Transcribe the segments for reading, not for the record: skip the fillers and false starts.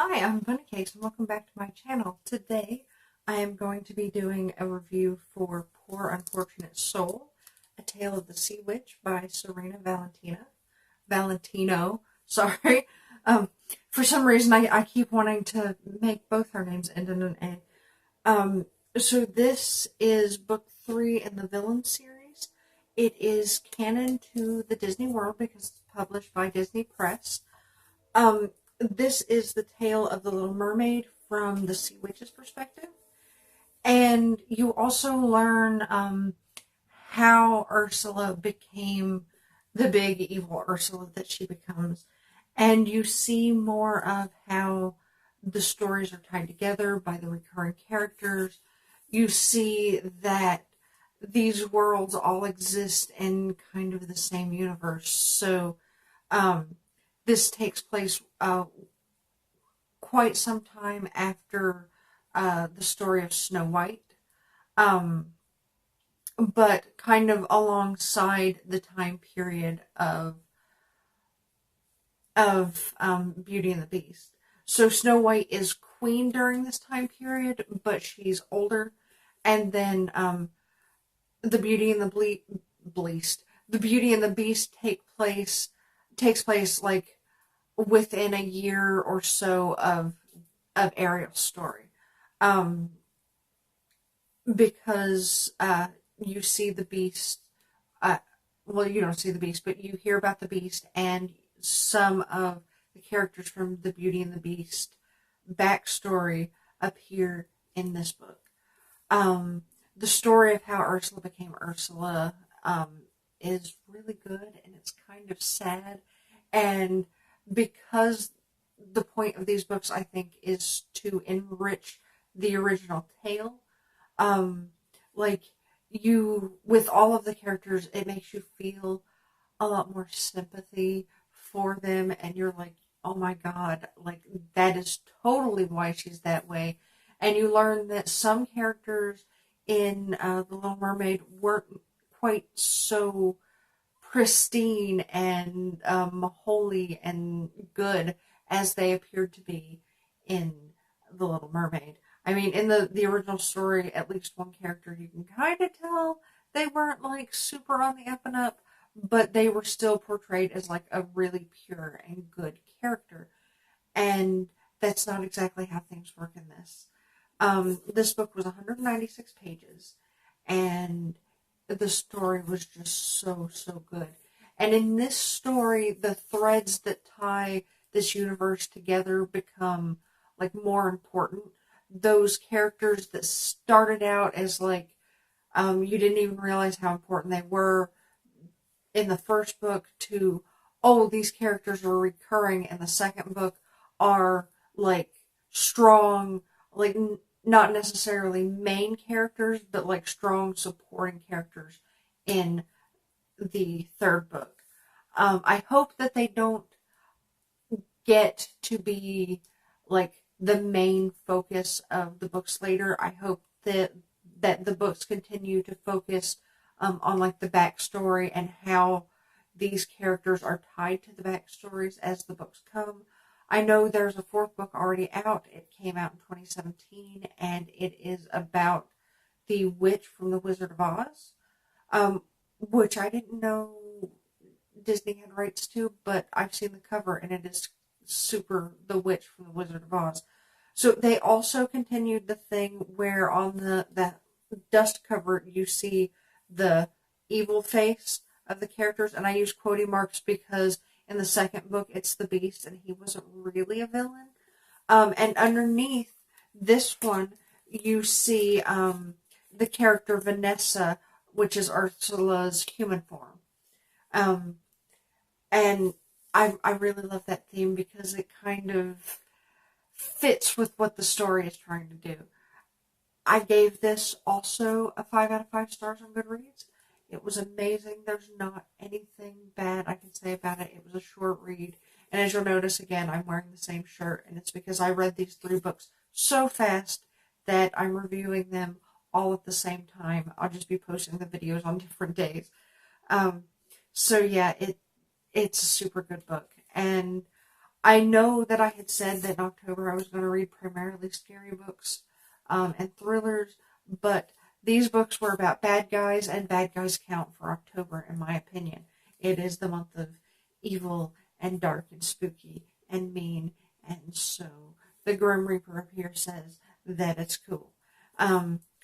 Hi, I'm Bunny Cakes and welcome back to my channel. Today I am going to be doing a review for Poor Unfortunate Soul, A Tale of the Sea Witch by Serena Valentino. Sorry. Um, for some reason I keep wanting to make both her names end in an A. So this is book 3 in the Villain series. It is canon to the Disney World because it's published by Disney Press. Um, this is the tale of the Little Mermaid from the Sea Witch's perspective, and you also learn how Ursula became the big evil Ursula that she becomes, and you see more of how the stories are tied together by the recurring characters. You see that these worlds all exist in kind of the same universe. So um, this takes place quite some time after the story of Snow White, um, but kind of alongside the time period of Beauty and the Beast. So Snow White is queen during this time period, but she's older, and then the Beauty and the Beast, the Beauty and the Beast takes place like within a year or so of Ariel's story, um, because you see the Beast. Uh, well, you don't see the Beast, but you hear about the Beast, and some of the characters from the Beauty and the Beast backstory appear in this book. Um, the story of how Ursula became Ursula is really good, and it's kind of sad. And because the point of these books, I think, is to enrich the original tale, um, like you, with all of the characters, it makes you feel a lot more sympathy for them, and you're like, oh my god, like that is totally why she's that way. And you learn that some characters in The Little Mermaid weren't quite so pristine and holy and good as they appeared to be in The Little Mermaid. I mean, in the original story, at least one character you can kind of tell they weren't like super on the up and up, but they were still portrayed as like a really pure and good character. And that's not exactly how things work in this. This book was 196 pages, and the story was just so good. And in this story, the threads that tie this universe together become like more important. Those characters that started out as like you didn't even realize how important they were in the first book to, oh, these characters are recurring in the second book, are like strong, like not necessarily main characters, but like strong supporting characters in the third book. I hope that they don't get to be like the main focus of the books later. I hope that the books continue to focus on like the backstory and how these characters are tied to the backstories as the books come. I know there's a fourth book already out. It came out in 2017, and it is about the witch from the Wizard of Oz, um, which I didn't know Disney had rights to, but I've seen the cover and it is super the witch from the Wizard of Oz. So they also continued the thing where on the dust cover you see the evil face of the characters, and I use quoting marks because in the second book it's the Beast and he wasn't really a villain. And underneath this one you see the character Vanessa, which is Ursula's human form. Um, and I really love that theme because it kind of fits with what the story is trying to do. I gave this also a 5 out of 5 stars on Goodreads. It was amazing. There's not anything bad I can say about it. It was a short read. And as you'll notice, again, I'm wearing the same shirt. And it's because I read these 3 books so fast that I'm reviewing them all at the same time. I'll just be posting the videos on different days. Um, so yeah, it's a super good book. And I know that I had said that in October I was going to read primarily scary books and thrillers, but these books were about bad guys, and bad guys count for October, in my opinion. It is the month of evil and dark and spooky and mean, and so the Grim Reaper up here says that it's cool.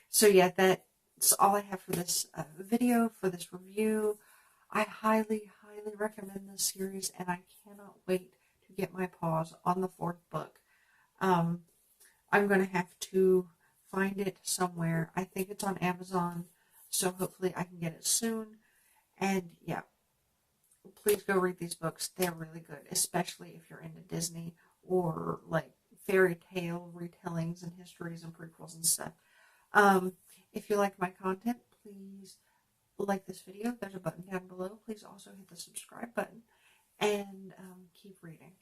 So yeah, that's all I have for this video, for this review. I highly, highly recommend this series, and I cannot wait to get my paws on the fourth book. Um, I'm going to have to find it somewhere. I think it's on Amazon, so hopefully I can get it soon. And yeah, please go read these books. They're really good, especially if you're into Disney or like fairy tale retellings and histories and prequels and stuff. Um, if you like my content, please like this video. There's a button down below. Please also hit the subscribe button and keep reading.